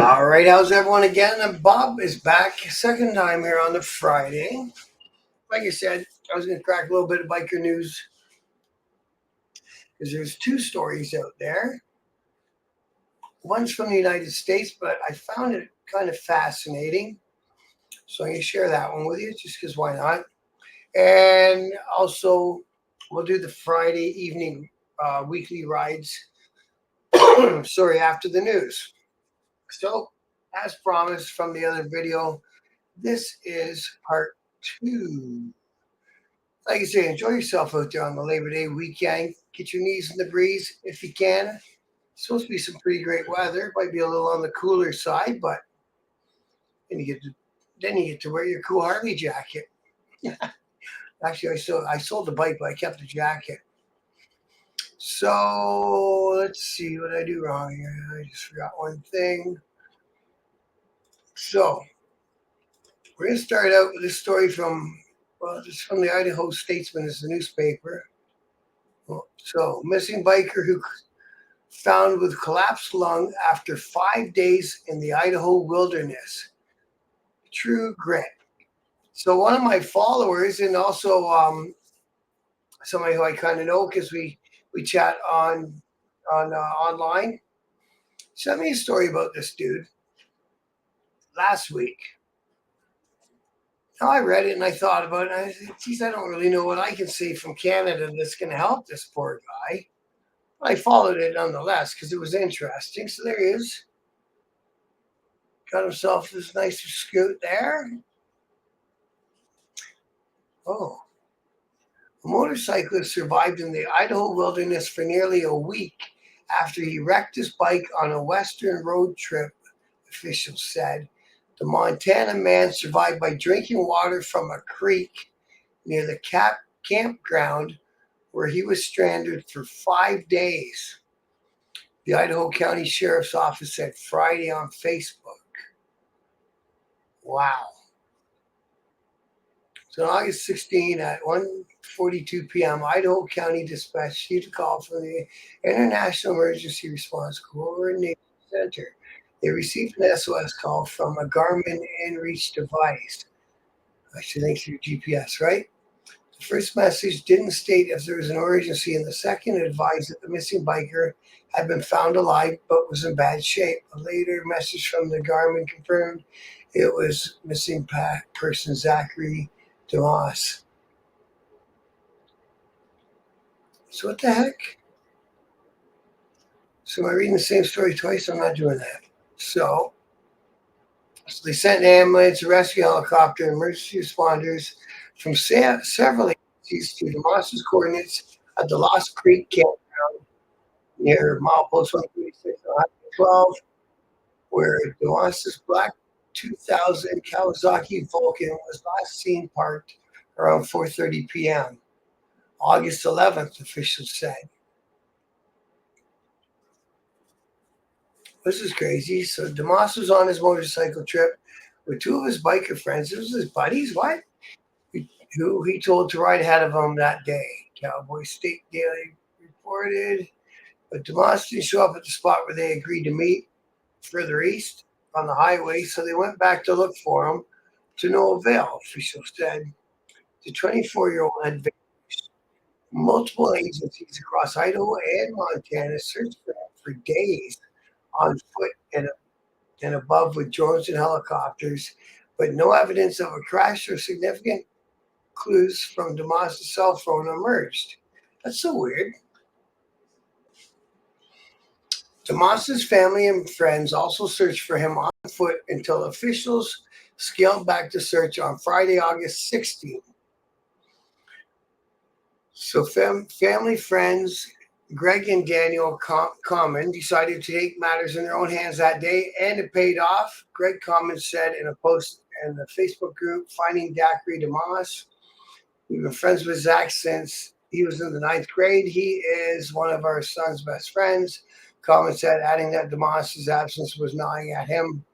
All right, how's everyone again? Bob is back, second time here on the Friday. Like I said, I was going to crack a little bit of biker news because there's two stories out there. One's from the United States, but I found it kind of fascinating. So I'm going to share that one with you just because why not? And also, we'll do the Friday evening weekly rides, sorry, after the news. So, as promised from the other video, this is part two. Like I say, enjoy yourself out there on the Labor Day weekend. Get your knees in the breeze if you can. It's supposed to be some pretty great weather. Might be a little on the cooler side, but then you get to wear your cool Harley jacket. Actually, I sold the bike, but I kept the jacket. So let's see what I do wrong here. I just forgot one thing. So we're gonna start out with this story this is from the Idaho Statesman. It's a newspaper. So missing biker who found with collapsed lung after 5 days in the Idaho wilderness. True grit. So one of my followers, and also somebody who I kind of know because we chat on online, sent me a story about this dude last week. Now I read it and I thought about it. And I said, geez, I don't really know what I can say from Canada that's going to help this poor guy. I followed it nonetheless because it was interesting. So there he is. Got himself this nice scoot there. Oh, a motorcyclist survived in the Idaho wilderness for nearly a week after he wrecked his bike on a western road trip, officials said. The Montana man survived by drinking water from a creek near the campground where he was stranded for 5 days. The Idaho County Sheriff's Office said Friday on Facebook. Wow. So on August 16 at 1:42 p.m., Idaho County Dispatch received a call from the International Emergency Response Coordination Center. They received an SOS call from a Garmin InReach device. I should think through GPS, right? The first message didn't state if there was an emergency, and the second advised that the missing biker had been found alive but was in bad shape. A later message from the Garmin confirmed it was missing person Zachary DeMoss. So what the heck? So am I reading the same story twice? I'm not doing that. So they sent an ambulance, a rescue helicopter, and emergency responders from several agencies to DeMoss's coordinates at the Lost Creek campground near milepost 136 on Highway 12, where DeMoss's black 2000 Kawasaki Vulcan was last seen parked around 4:30 p.m. August 11th, officials said. This is crazy. So DeMoss was on his motorcycle trip with two of his biker friends. It was his buddies, what? Who he told to ride ahead of him that day. Cowboy State Daily reported. But DeMoss didn't show up at the spot where they agreed to meet further east on the highway, so they went back to look for him to no avail, officials said. The 24-year-old had vanished. Multiple agencies across Idaho and Montana searched for him for days on foot and above with drones and helicopters, but no evidence of a crash or significant clues from DeMoss's cell phone emerged. That's so weird. DeMoss's family and friends also searched for him on foot until officials scaled back the search on Friday, August 16th. So family, friends, Greg and Daniel Common decided to take matters in their own hands that day, and it paid off. Greg Common said in a post in the Facebook group, Finding Zachary DeMoss. We've been friends with Zach since he was in the 9th grade. He is one of our son's best friends. Common said, adding that DeMoss's absence was gnawing at him.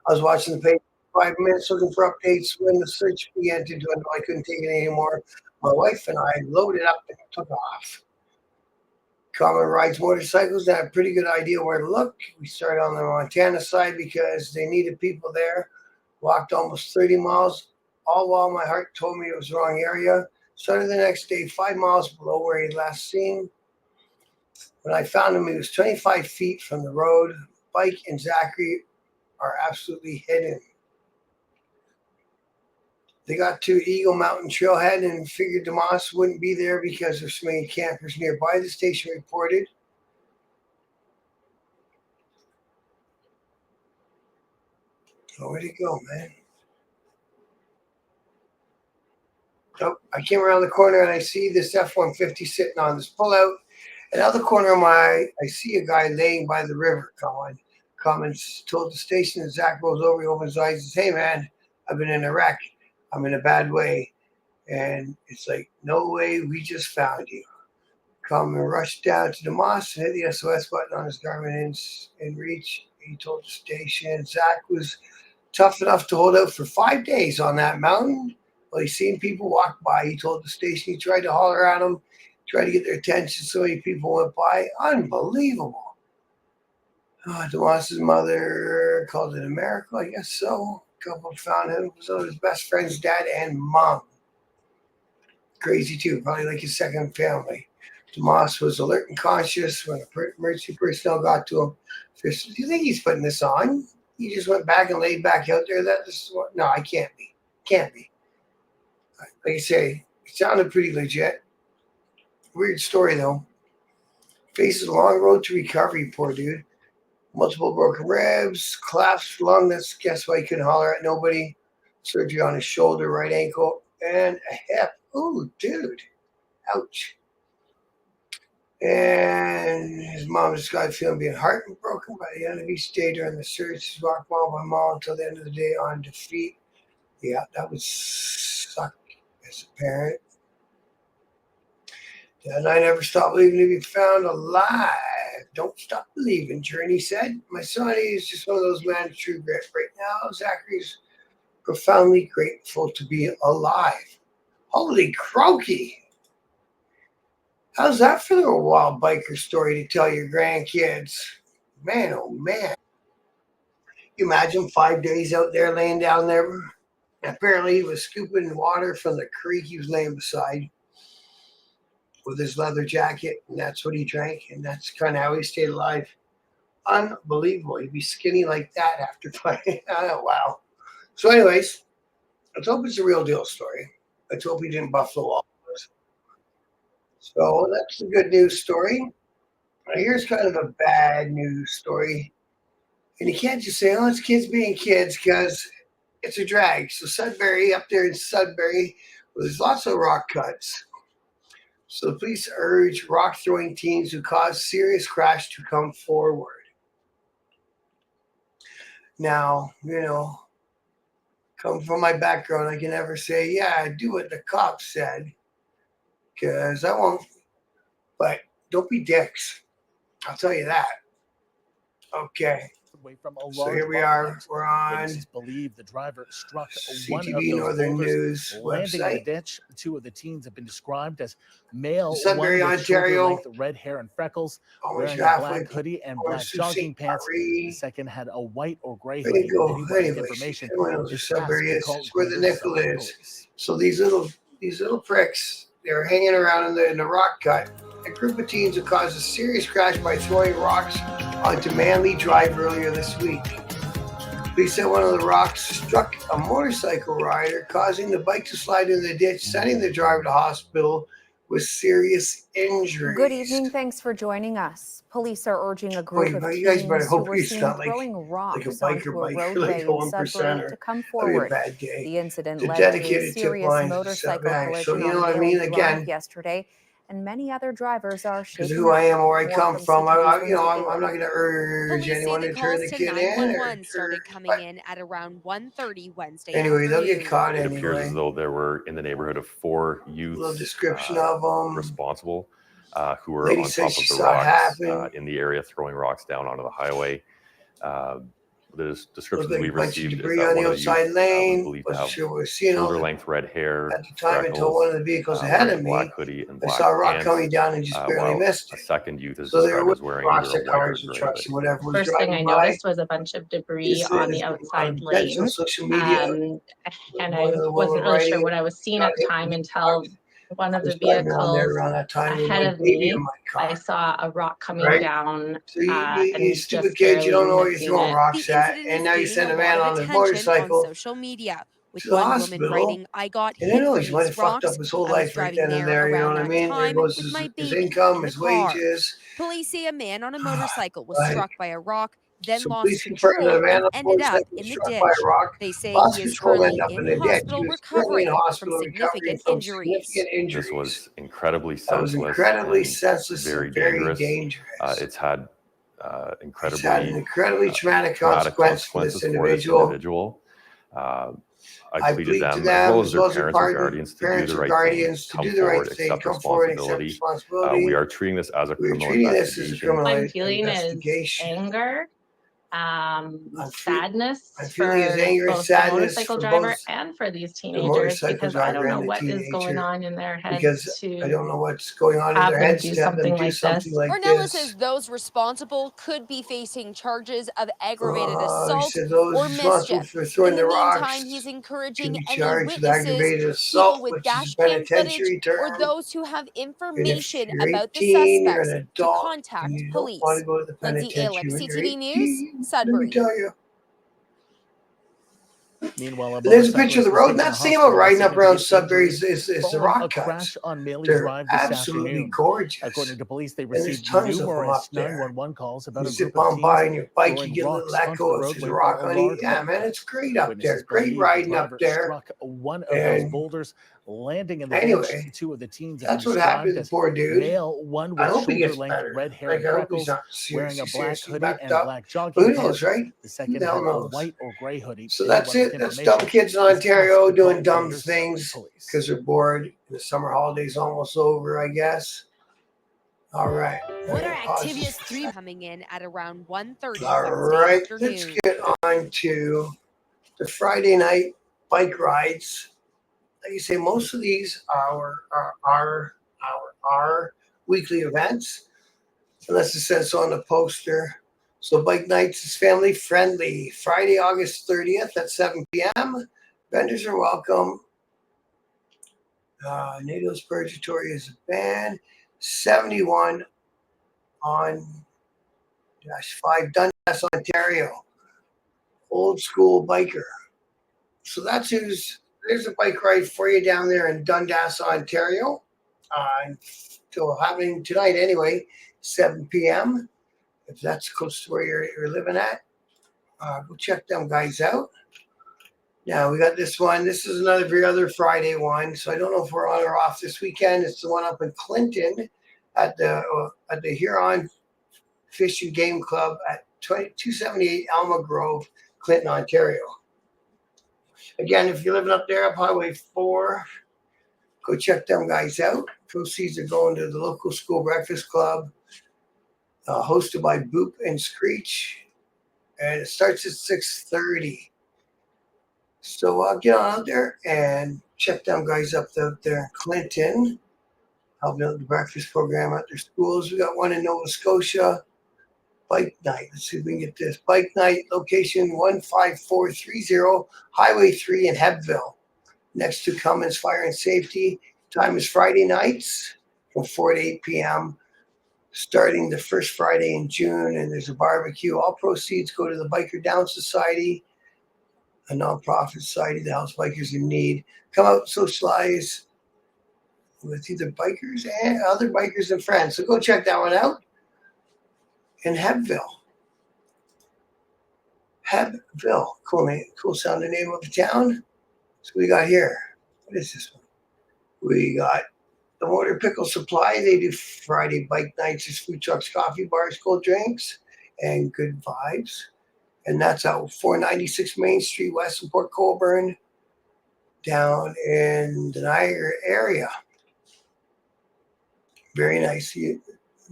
I was watching the page for 5 minutes looking for updates when the search began to dwindle. I couldn't take it anymore. My wife and I loaded up and took off. Common rides motorcycles. They had a pretty good idea where to look. We started on the Montana side because they needed people there. Walked almost 30 miles, all while my heart told me it was the wrong area. Started the next day 5 miles below where he'd last seen. When I found him, he was 25 feet from the road. Bike and Zachary are absolutely hidden. They got to Eagle Mountain Trailhead and figured DeMoss wouldn't be there because there's so many campers nearby, the station reported. Oh, where'd he go, man? Oh, I came around the corner and I see this F-150 sitting on this pullout. Another corner of my, I see a guy laying by the river. Cummins told the station, and Zach rolls over, he opens his eyes and says, "Hey, man, I've been in a wreck. I'm in a bad way." And it's like, "No way, we just found you." Common rushed down to DeMoss and hit the SOS button on his Garmin in reach. He told the station Zach was tough enough to hold out for 5 days on that mountain. Well, he's seen people walk by. He told the station he tried to holler at them, tried to get their attention. So many people went by. Unbelievable. DeMoss's mother called it a miracle, I guess so. A couple found him. So his best friend's dad and mom. Crazy too, probably like his second family. DeMoss was alert and conscious when emergency personnel got to him. Do you think he's putting this on? He just went back and laid back out there. No, I can't be. Can't be. Like I say, it sounded pretty legit. Weird story though. Faces a long road to recovery, poor dude. Multiple broken ribs, collapsed lung. That's guess why he couldn't holler at nobody. Surgery on his shoulder, right ankle, and a hip. Ooh, dude. Ouch. And his mom described feeling being heartbroken by the end of each day during the search. She walked mile by mile until the end of the day on defeat. Yeah, that would suck as a parent. And I never stopped believing to be found alive. Don't stop believing, Journey said. My son is just one of those men of true grit. Right now, Zachary's profoundly grateful to be alive. Holy croaky. How's that for a wild biker story to tell your grandkids? Man, oh man. You imagine 5 days out there laying down there? Apparently he was scooping water from the creek he was laying beside with his leather jacket, and that's what he drank, and that's kind of how he stayed alive. Unbelievable. He'd be skinny like that after fighting. Oh, wow. So anyways, let's hope it's a real deal story. Let's hope he didn't buffalo all of us. So that's the good news story. Now here's kind of a bad news story. And you can't just say, "Oh, it's kids being kids," because it's a drag. So Sudbury, up there in Sudbury, well, there's lots of rock cuts. So the police urge rock throwing teens who caused serious crash to come forward. Now, come from my background, I can never say, "Yeah, do what the cops said," because I won't. But don't be dicks. I'll tell you that. Okay. Away from a So here we are. We're on believe the driver struck one of CTV those Northern boulders, News landing in the website. ditch. Two of the teens have been described as male, Sudbury, one with Ontario. shoulder-length red hair and freckles, Almost wearing a halfway black hoodie and across black to jogging St. pants. The Marie. second had a white or gray There you hoodie. go. Anyone with Anyways, information everyone knows where is Sudbury asked is. to call It's where the Greater nickel Sudbury is. Police. So these little pricks, they're hanging around in the rock cut. A group of teens who caused a serious crash by throwing rocks onto Manly Drive earlier this week. Police said one of the rocks struck a motorcycle rider, causing the bike to slide into the ditch, sending the driver to hospital with serious injuries. Good evening. Thanks for joining us. Police are urging a group of you guys teens better who hope were he's seen not throwing rocks like a biker onto a biker, roadway like a in 1%er. Sudbury to come That'd be a forward. bad day. The incident The led to a dedicated tip serious line to motorcycle Sudbury. So collision you know on what I mean? Bailey Again, Drive yesterday, and many other drivers are because shaken of who I up. am or where I More come from, CTV's I'm Lindsay not Bailey. going to urge Police anyone say to the turn calls the to kid in. 911 started coming in at around 1:30 Wednesday Anyway, they'll afternoon. get caught It anyway. appears as though there were in the neighborhood of 4 A youths little description of them. responsible who were Lady on says top she of the saw it rocks happen. in the area, throwing rocks down onto the highway. descriptions Looked like we a bunch of received is debris that on one the of the outside youth was lane. believed to Wasn't have sure what was seeing all shoulder-length red hair, at the time until one of the vehicles ahead wearing of a black me. hoodie and I black saw a rock pants, coming down and just barely while missed a it. second youth is So they were described as wearing rocks either a at white or cars and gray trucks hoodie. and whatever was First thing I driving by. noticed was a bunch of debris Yesterday, on the there's been a lot outside of events on lane. social media. And One I of the wasn't women really sure riding what I was seeing got at the hit time in the until car. one I of the was driving around there vehicles around that time with ahead my of baby in me, my I car. saw a rock coming Right? down So you and stupid just kids, you don't barely know where you're missing throwing it. rocks The at, incident and is now you gaining send a a man lot on of his attention on motorcycle social media, with to the one woman hospital. writing, "I got And hit who knows, from he might these have fucked up rocks. his whole I was life right driving then and there there, you know around what I that mean? There time goes with my his baby income, in the his car." wages. Police say a man on a motorcycle was Like, struck by a rock, then so lost please confirm that control a man and on a ended up motorcycle in the struck by a ditch. rock, They say lost he is control, currently ended up in in the ditch. He hospital was currently in recovering from hospital recovering significant from injuries. significant injuries. This was incredibly That was senseless incredibly and senseless very and very dangerous. dangerous. It's had It's had an incredibly traumatic traumatic consequence for this consequences individual. I pleaded plead to them, as well as their your parents or guardians, to do the right thing, come forward, accept come forward and accept responsibility. responsibility. We are treating this as a We're criminal treating this as a investigation. criminal I'm feeling is investigation. anger, sadness I'm for feeling his anger and both the sadness motorcycle for driver both and for these the teenagers, motorcycle because I driver don't know and the what is going teenager, on in their heads because I don't know to what's going on in have their them heads do to have them something do like something this. like Ornella this. says those responsible could be facing charges of aggravated He assault said those or responsible mischief. for throwing In the the meantime, rocks he's can encouraging be any charged with witnesses, aggravated people assault, with which is a dash cam footage, penitentiary or term. those who have And if information you're about the 18, you're suspects an to adult, and contact you don't want police. to go to the Lindsay penitentiary Alick, when you're CTV News, 18, let me Sudbury. tell you. Meanwhile, a And there's a picture of the motorcyclist was road. taken to Not saying hospital about with riding up around significant Sudbury injuries is the following rock a cuts. crash on Maley They're Drive this absolutely afternoon. gorgeous. According to police, they And there's received tons of them numerous up there. 911 calls about You a zip group of on by teens on your bike, you throwing get a little rocks onto echo the if road there's a when rock a on you. large Yeah, rock man, cut. it's great up Witnesses there. Great believe the riding up driver there. struck one of those And boulders, landing in the ditch. anyway, Two of the teens have been that's what happened to described the as poor dude. male, one I with hope he gets shoulder-length better. red hair Like, and I hope he's freckles, not wearing a black seriously hoodie backed and up. black But jogging who pants. knows, right? The second The hell had a knows? white or gray hoodie. So that's Anyone with it. That's dumb information kids in is asked Ontario to doing call dumb Flinders things Police. because they're bored. The summer holidays almost over, I guess. All right. What are Pause activities this. coming in at around 1:30 All Wednesday right. afternoon? Let's get on to the Friday night bike rides. Like you say, most of these are weekly events, unless it says so on the poster. So bike nights is family friendly. Friday, August 30th at 7 p.m. Vendors are welcome. NATO's Purgatory is a band. 71 on -5 Dundas, Ontario. Old school biker. So that's there's a bike ride for you down there in Dundas, Ontario. So happening tonight anyway, 7 p.m. If that's close to where you're living at, go check them guys out. Now we got this one. This is every other Friday one. So I don't know if we're on or off this weekend. It's the one up in Clinton at the Huron Fish and Game Club at 278 Alma Grove, Clinton, Ontario. Again, if you're living up there up Highway 4, go check them guys out. Proceeds are going to the local school breakfast club, hosted by Boop and Screech, and it starts at 6:30. So get on out there and check them guys up there in Clinton, helping out the breakfast program at their schools. We got one in Nova Scotia. Bike night. Let's see if we can get this. Bike night location 15430 Highway 3 in Hebville, next to Cummins Fire and Safety. Time is Friday nights from 4 to 8 p.m. starting the first Friday in June, and there's a barbecue. All proceeds go to the Biker Down Society, a nonprofit society that helps bikers in need. Come out and socialize with either bikers and other bikers and friends. So go check that one out. In Hebville. Hebville. Cool name, cool sounding name of the town. So we got here. What is this one? We got the Motor Pickle Supply. They do Friday bike nights. There's food trucks, coffee bars, cold drinks, and good vibes. And that's out 496 Main Street, West in Port Colborne, down in the Niagara area. Very nice.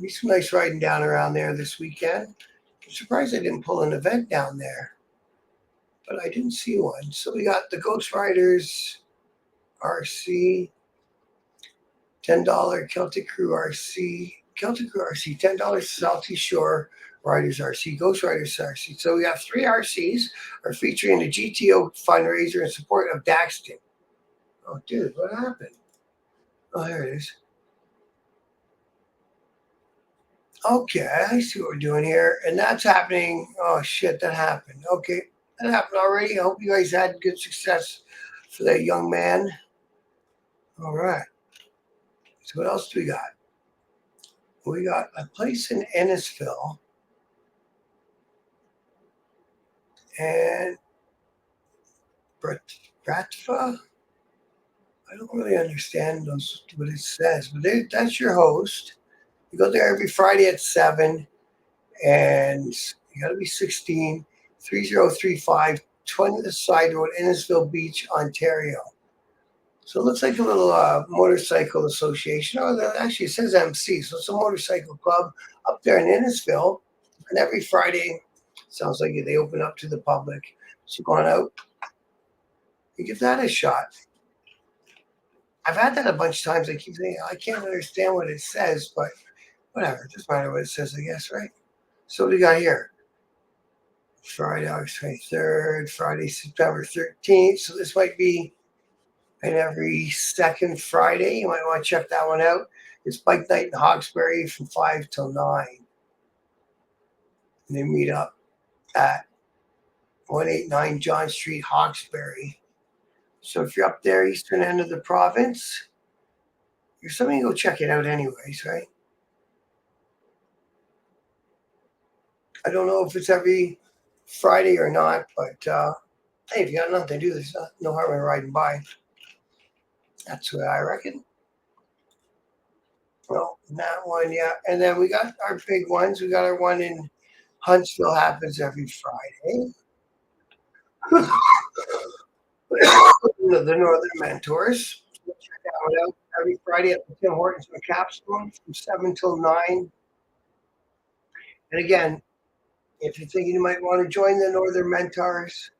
Be some nice riding down around there this weekend. I'm surprised I didn't pull an event down there. but I didn't see one. So we got the Ghost Riders RC, $10 Celtic Crew RC, $10 Salty Shore Riders RC, Ghost Riders RC. So we have 3 RCs are featuring the GTO fundraiser in support of Daxton. Oh, dude, what happened? Oh, there it is. Okay, I see what we're doing here. And that's happening. Oh, shit, that happened. Okay, that happened already. I hope you guys had good success for that young man. All right. So what else do we got? We got a place in Ennisville. And Bratva? I don't really understand what it says, but that's your host. You go there every Friday at 7, and you got to be 16, 3035 20 the Side Road, Ennisville Beach, Ontario. So it looks like a little motorcycle association. Oh, actually, it says MC, so it's a motorcycle club up there in Ennisville. And every Friday, sounds like they open up to the public. So go on out, you give that a shot. I've had that a bunch of times. I keep saying, I can't understand what it says, but whatever. It doesn't matter what it says, I guess, right? So what do we got here? Friday, August 23rd, Friday, September 13th. So this might be an every second Friday. You might want to check that one out. It's Bike Night in Hawkesbury from 5 till 9. And they meet up at 189 John Street, Hawkesbury. So if you're up there, eastern end of the province, you're something to go check it out anyways, right? I don't know if it's every Friday or not, but hey, if you got nothing to do, there's no harm in riding by. That's what I reckon. Well, that one, yeah. And then we got our big ones. We got our one in Huntsville, happens every Friday. The Northern Mentors. Check that one out every Friday at the Tim Hortons Capstone from 7 till 9. And again, if you're thinking you might want to join the Northern Mentors,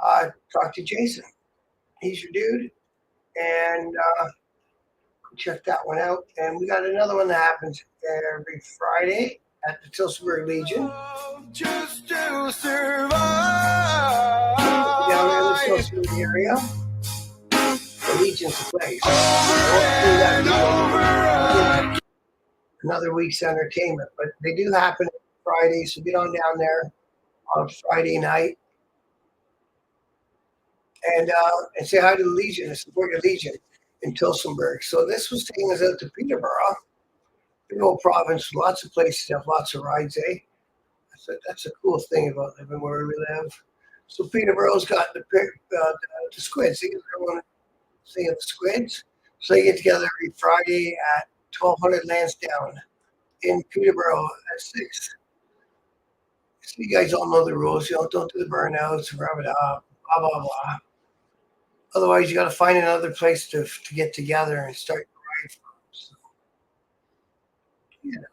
talk to Jason. He's your dude. And check that one out. And we got another one that happens every Friday at the Tilsonburg Legion. Just to survive. Down there in the Tilsonburg area. The Legion's the place. Another week's entertainment. But they do happen Friday, so get on down there on Friday night. And say hi to the Legion and support your Legion in Tilsonburg. So this was taking us out to Peterborough, big old province, lots of places to have lots of rides, eh? That's a cool thing about living where we live. So Peterborough's got the squids. They get everyone sing at the squids. So they get together every Friday at 1200 Lansdowne in Peterborough at 6. So you guys all know the rules. You know, don't do the burnouts, wrap it up, blah, blah, blah. Otherwise, you got to find another place to get together and start the ride from. So, yeah.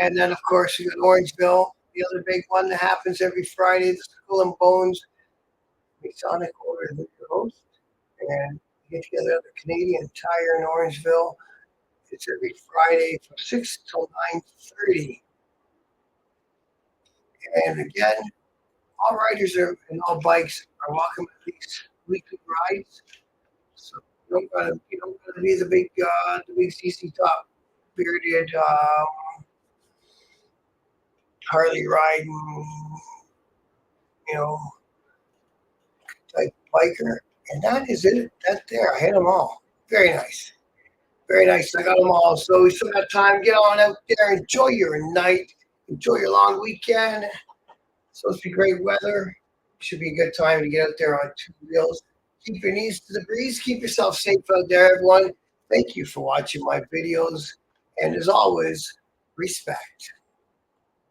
And then, of course, you got Orangeville, the other big one that happens every Friday, the Skull and Bones Masonic Order, the host. And you get together at the Canadian Tire in Orangeville. It's every Friday from 6 till 9:30. And again, all riders and all bikes are welcome at these weekly rides. So you don't gotta be the big CC top bearded Harley riding, type biker. And that is it. That there, I hit them all. Very nice. Very nice. I got them all. So we still got time. Get on out there. Enjoy your night. Enjoy your long weekend. It's supposed to be great weather. Should be a good time to get out there on 2 wheels. Keep your knees to the breeze. Keep yourself safe out there, everyone. Thank you for watching my videos. And as always, respect.